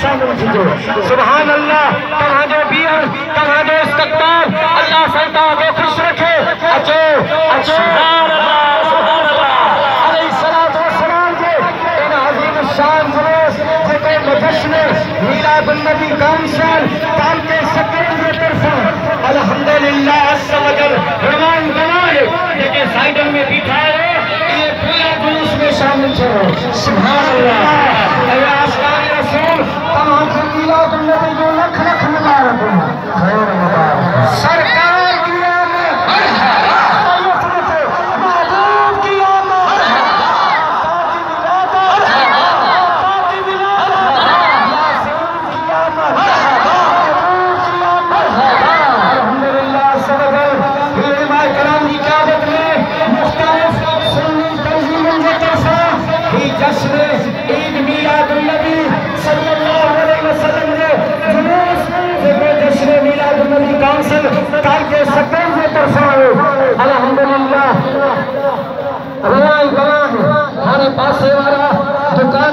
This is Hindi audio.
शामिल थीजो। सुभान अल्लाह। तव्हांजो बीहर, तव्हांजो इस्तक़बाल अल्लाह साईं तव्हांखे खुश रखे। अचो अचो। सुभान अल्लाह। अलैहिस्सलातु वस्सलाम जे इन अज़ीम शान जुलूस जेके जश्न मीलादुन नबी कामशान काल के सकल जे तरफां अल्हम्दुलिल्लाह अज़्ज़ व जल रहमान बनाए जेके साइडन में बीठा है ये पूरा जुलूस में शामिल छो। सुभान अल्लाह। ऐ आसमान रसूल तव्हांखे मीलादुन नबी जो लख लख मुबारक हो। खैर मुबारक सरकार की आमद। महबूब की आमद। ताकि विलादत यासीन की आमद। महबूब की आमद। अल्हम्दुलिल्लाह सबल उलमा कराम की क़यादत में मुख्तलिफ सुन्नी तंजीमों के तरफा ही जश्न ईद मीलादुन नबी सल्लल्लाहु अलैहि वसल्लम के जुलूस जेको जश्न मीलादुन नबी काउंसिल काल के सकल के तरफा हो। अल्हम्दुलिल्लाह। रवाई गवाह हमारे पासे वाला दुकान